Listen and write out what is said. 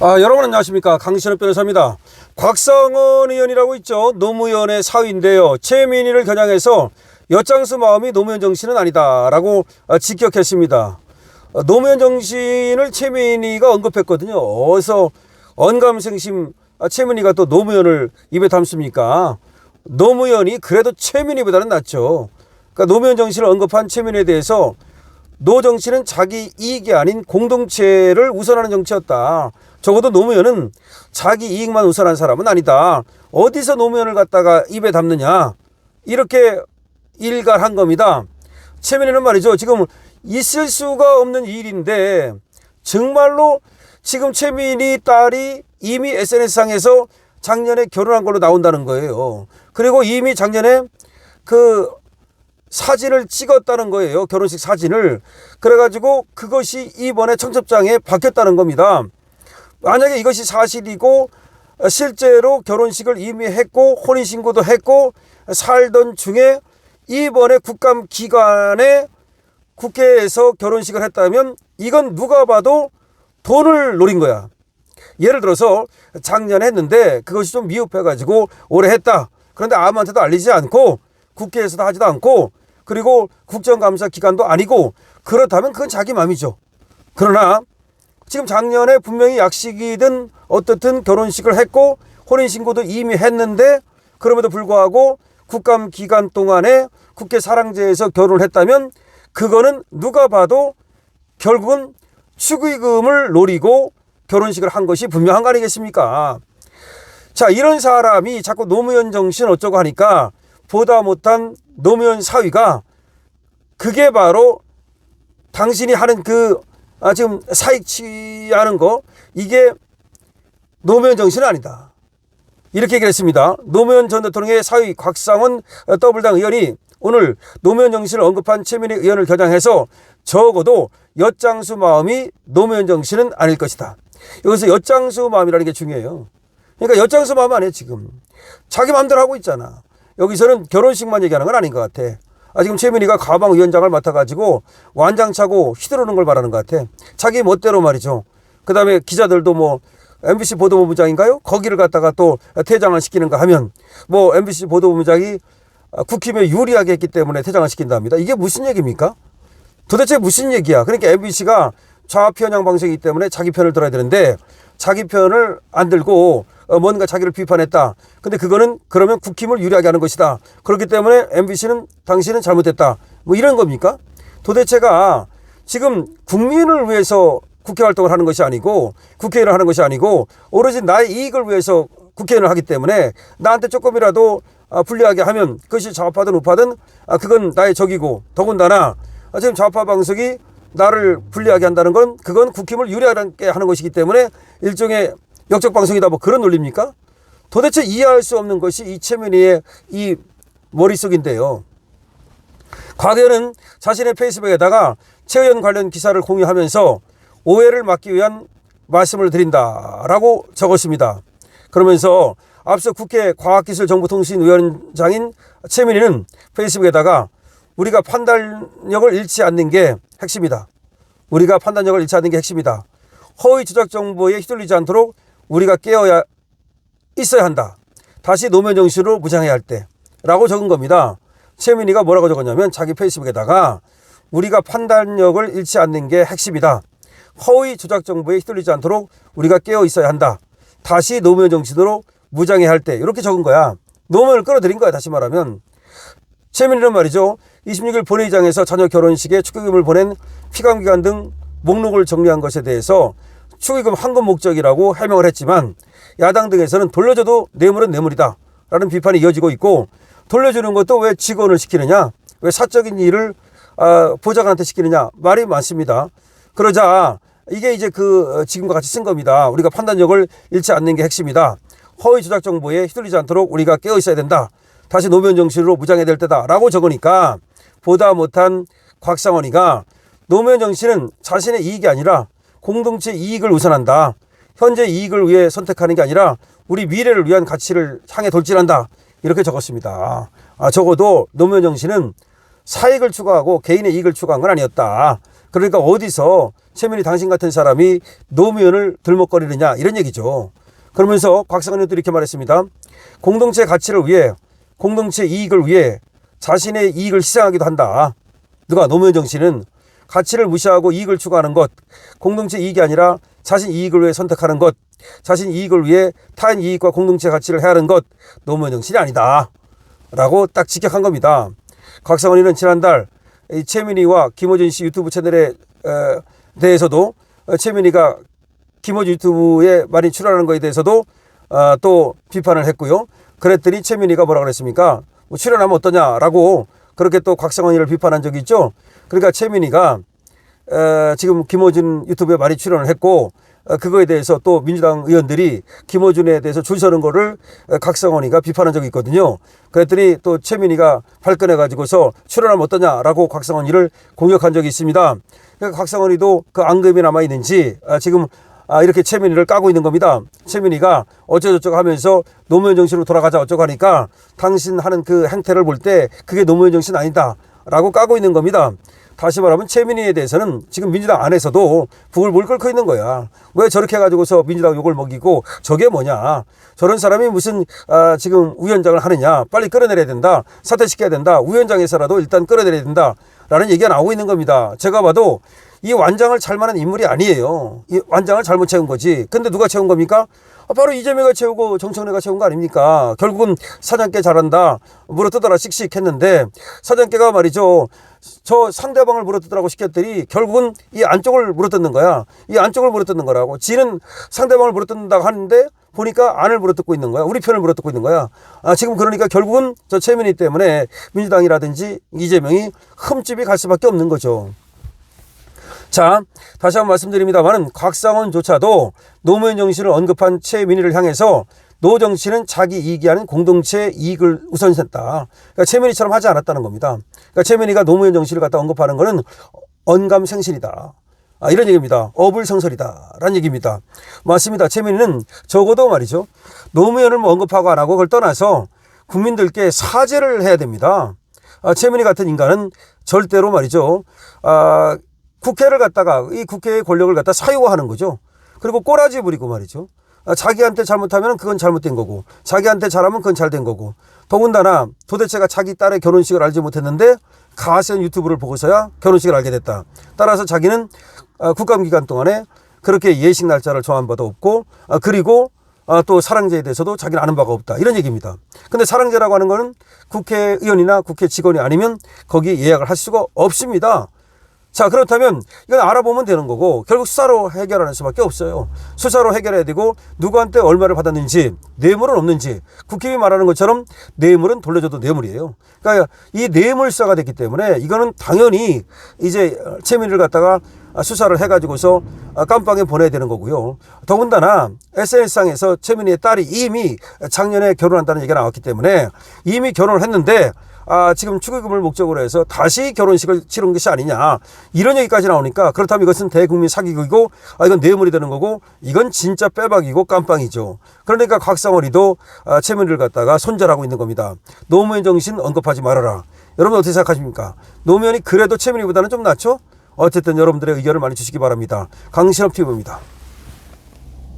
여러분 안녕하십니까, 강신업 변호사입니다. 곽상원 의원이라고 있죠. 노무현의 사위인데요, 최민희를 겨냥해서 엿장수 마음이 노무현 정신은 아니다 라고 직격했습니다. 노무현 정신을 최민희가 언급했거든요. 어디서 언감생심 최민희가 또 노무현을 입에 담습니까? 노무현이 그래도 최민희보다는 낫죠. 그러니까 노무현 정신을 언급한 최민희에 대해서 노 정치는 자기 이익이 아닌 공동체를 우선하는 정치였다. 적어도 노무현은 자기 이익만 우선한 사람은 아니다. 어디서 노무현을 갖다가 입에 담느냐, 이렇게 일갈한 겁니다. 최민희는 말이죠, 지금 있을 수가 없는 일인데 정말로 지금 최민희 딸이 이미 SNS상에서 작년에 결혼한 걸로 나온다는 거예요. 그리고 이미 작년에 그 사진을 찍었다는 거예요. 결혼식 사진을. 그래가지고 그것이 이번에 청첩장에 박혔다는 겁니다. 만약에 이것이 사실이고 실제로 결혼식을 이미 했고 혼인신고도 했고 살던 중에 이번에 국감 기간에 국회에서 결혼식을 했다면 이건 누가 봐도 돈을 노린 거야. 예를 들어서 작년에 했는데 그것이 좀 미흡해가지고 올해 했다. 그런데 아무한테도 알리지 않고 국회에서도 하지도 않고 그리고 국정감사 기간도 아니고, 그렇다면 그건 자기 맘이죠. 그러나 지금 작년에 분명히 약식이든 어떻든 결혼식을 했고 혼인신고도 이미 했는데 그럼에도 불구하고 국감 기간 동안에 국회 사랑제에서 결혼을 했다면 그거는 누가 봐도 결국은 축의금을 노리고 결혼식을 한 것이 분명한 거 아니겠습니까? 자, 이런 사람이 자꾸 노무현 정신 어쩌고 하니까 보다 못한 노무현 사위가 그게 바로 당신이 하는 지금 사익 취하는 거, 이게 노무현 정신은 아니다, 이렇게 얘기를 했습니다. 노무현 전 대통령의 사위 곽상원 더불당 의원이 오늘 노무현 정신을 언급한 최민희 의원을 겨냥해서 적어도 엿장수 마음이 노무현 정신은 아닐 것이다. 여기서 엿장수 마음이라는 게 중요해요. 그러니까 엿장수 마음 아니에요. 지금 자기 마음대로 하고 있잖아. 여기서는 결혼식만 얘기하는 건 아닌 것 같아. 지금 최민희가 가방위원장을 맡아가지고 완장차고 휘두르는 걸 말하는 것 같아. 자기 멋대로 말이죠. 그 다음에 기자들도 뭐 MBC 보도본부장인가요? 거기를 갖다가 또 퇴장을 시키는가 하면 뭐 MBC 보도본부장이 국힘에 유리하게 했기 때문에 퇴장을 시킨답니다. 이게 무슨 얘기입니까? 도대체 무슨 얘기야? 그러니까 MBC가 좌편향 방송이기 때문에 자기 편을 들어야 되는데 자기 편을 안 들고 뭔가 자기를 비판했다. 근데 그거는 그러면 국힘을 유리하게 하는 것이다. 그렇기 때문에 MBC는 당신은 잘못했다. 뭐 이런 겁니까? 도대체가 지금 국민을 위해서 국회 활동을 하는 것이 아니고 국회의원을 하는 것이 아니고 오로지 나의 이익을 위해서 국회의원을 하기 때문에 나한테 조금이라도 불리하게 하면 그것이 좌파든 우파든 그건 나의 적이고, 더군다나 지금 좌파 방송이 나를 불리하게 한다는 건 그건 국힘을 유리하게 하는 것이기 때문에 일종의 역적 방송이다, 뭐 그런 논리입니까? 도대체 이해할 수 없는 것이 이 최민희의 이 머릿속인데요. 곽 의원은 자신의 페이스북에다가 최 의원 관련 기사를 공유하면서 오해를 막기 위한 말씀을 드린다라고 적었습니다. 그러면서 앞서 국회 과학기술정보통신위원장인 최민희는 페이스북에다가 우리가 판단력을 잃지 않는 게 핵심이다. 우리가 판단력을 잃지 않는 게 핵심이다. 허위 조작 정보에 휘둘리지 않도록 우리가 깨어야 있어야 한다. 다시 노무현 정신으로 무장해야 할 때 라고 적은 겁니다. 최민희가 뭐라고 적었냐면 자기 페이스북에다가 우리가 판단력을 잃지 않는 게 핵심이다. 허위 조작 정보에 휘둘리지 않도록 우리가 깨어 있어야 한다. 다시 노무현 정신으로 무장해야 할 때, 이렇게 적은 거야. 노무현을 끌어들인 거야. 다시 말하면 최민희는 말이죠, 26일 본회의장에서 자녀 결혼식에 축의금을 보낸 피감기관 등 목록을 정리한 것에 대해서 축의금 환급 목적이라고 해명을 했지만 야당 등에서는 돌려줘도 뇌물은 뇌물이다 라는 비판이 이어지고 있고, 돌려주는 것도 왜 직원을 시키느냐, 왜 사적인 일을 보좌관한테 시키느냐 말이 많습니다. 그러자 이게 이제 지금과 같이 쓴 겁니다. 우리가 판단력을 잃지 않는 게 핵심이다. 허위 조작 정보에 휘둘리지 않도록 우리가 깨어 있어야 된다. 다시 노무현 정신으로 무장해야 될 때다 라고 적으니까 보다 못한 곽상원이가 노무현 정신은 자신의 이익이 아니라 공동체 이익을 우선한다. 현재 이익을 위해 선택하는 게 아니라 우리 미래를 위한 가치를 향해 돌진한다. 이렇게 적었습니다. 적어도 노무현 정신은 사익을 추구하고 개인의 이익을 추구한 건 아니었다. 그러니까 어디서 최민희 당신 같은 사람이 노무현을 들먹거리느냐 이런 얘기죠. 그러면서 곽상원 의원도 이렇게 말했습니다. 공동체 가치를 위해 공동체 이익을 위해 자신의 이익을 희생하기도 한다. 누가 노무현 정신은 가치를 무시하고 이익을 추구하는 것, 공동체 이익이 아니라 자신 이익을 위해 선택하는 것, 자신 이익을 위해 타인 이익과 공동체 가치를 헤아는 것, 노무현 정신이 아니다. 라고 딱 직격한 겁니다. 곽상원 의원은 지난달 최민희와 김어준 씨 유튜브 채널에 대해서도 최민희가 김어준 유튜브에 많이 출연하는 것에 대해서도 또 비판을 했고요. 그랬더니 최민희가 뭐라 그랬습니까? 뭐 출연하면 어떠냐라고 그렇게 또 곽상원 의원을 비판한 적이 있죠. 그러니까 최민희가 지금 김어준 유튜브에 많이 출연을 했고 그거에 대해서 또 민주당 의원들이 김어준에 대해서 줄 서는 거를 곽상원이가 비판한 적이 있거든요. 그랬더니 또 최민희가 발끈해 가지고서 출연하면 어떠냐라고 곽상원이를 공격한 적이 있습니다. 그러니까 곽상원이도 그 앙금이 남아 있는지 지금 이렇게 최민희를 까고 있는 겁니다. 최민희가 어쩌고저쩌고 하면서 노무현 정신으로 돌아가자 어쩌고 하니까 당신 하는 그 행태를 볼 때 그게 노무현 정신 아니다 라고 까고 있는 겁니다. 다시 말하면 최민희에 대해서는 지금 민주당 안에서도 부글부글 끓고 있는 거야. 왜 저렇게 해가지고서 민주당 욕을 먹이고 저게 뭐냐. 저런 사람이 무슨 지금 위원장을 하느냐. 빨리 끌어내려야 된다. 사퇴시켜야 된다. 위원장에서라도 일단 끌어내려야 된다. 라는 얘기가 나오고 있는 겁니다. 제가 봐도 이 완장을 잘 만한 인물이 아니에요. 이 완장을 잘못 채운 거지. 근데 누가 채운 겁니까? 바로 이재명이가 채우고 정청래가 채운 거 아닙니까? 결국은 사장께 잘한다. 물어뜯어라 씩씩 했는데 사장께가 말이죠. 저 상대방을 물어뜯으라고 시켰더니 결국은 이 안쪽을 물어뜯는 거야. 이 안쪽을 물어뜯는 거라고. 지는 상대방을 물어뜯는다고 하는데 보니까 안을 물어뜯고 있는 거야. 우리 편을 물어뜯고 있는 거야. 지금 그러니까 결국은 저 최민희 때문에 민주당이라든지 이재명이 흠집이 갈 수밖에 없는 거죠. 자, 다시 한번 말씀드립니다만은 곽상원조차도 노무현 정신을 언급한 최민희를 향해서 노 정치는 자기 이익이 아닌 공동체 이익을 우선했다. 그러니까 최민희처럼 하지 않았다는 겁니다. 그러니까 최민희가 노무현 정신을 갖다 언급하는 것은 언감생실이다. 이런 얘기입니다. 어불성설이다. 라는 얘기입니다. 맞습니다. 최민희는 적어도 말이죠. 노무현을 뭐 언급하고 안 하고 그걸 떠나서 국민들께 사죄를 해야 됩니다. 최민희 같은 인간은 절대로 말이죠. 국회를 갖다가 이 국회의 권력을 갖다 사유화하는 거죠. 그리고 꼬라지 부리고 말이죠. 자기한테 잘못하면 그건 잘못된 거고 자기한테 잘하면 그건 잘된 거고 더군다나 도대체가 자기 딸의 결혼식을 알지 못했는데 가세현 유튜브를 보고서야 결혼식을 알게 됐다. 따라서 자기는 국감기간 동안에 그렇게 예식 날짜를 정한 바도 없고 그리고 또 사랑제에 대해서도 자기는 아는 바가 없다. 이런 얘기입니다. 근데 사랑제라고 하는 거는 국회의원이나 국회 직원이 아니면 거기 예약을 할 수가 없습니다. 자, 그렇다면 이건 알아보면 되는 거고 결국 수사로 해결하는 수밖에 없어요. 수사로 해결해야 되고 누구한테 얼마를 받았는지 뇌물은 없는지 국회의원이 말하는 것처럼 뇌물은 돌려줘도 뇌물이에요. 그러니까 이 뇌물 수사가 됐기 때문에 이거는 당연히 이제 최민희를 갖다가 수사를 해가지고서 깜빵에 보내야 되는 거고요. 더군다나 SNS상에서 최민희의 딸이 이미 작년에 결혼한다는 얘기가 나왔기 때문에 이미 결혼을 했는데 지금 축의금을 목적으로 해서 다시 결혼식을 치른 것이 아니냐 이런 얘기까지 나오니까 그렇다면 이것은 대국민 사기극이고 이건 뇌물이 되는 거고 이건 진짜 빼박이고 깜빵이죠. 그러니까 곽상원이도 최민희를 갖다가 손절하고 있는 겁니다. 노무현 정신 언급하지 말아라. 여러분 어떻게 생각하십니까? 노무현이 그래도 최민희보다는 좀 낫죠? 어쨌든 여러분들의 의견을 많이 주시기 바랍니다. 강신업 TV입니다.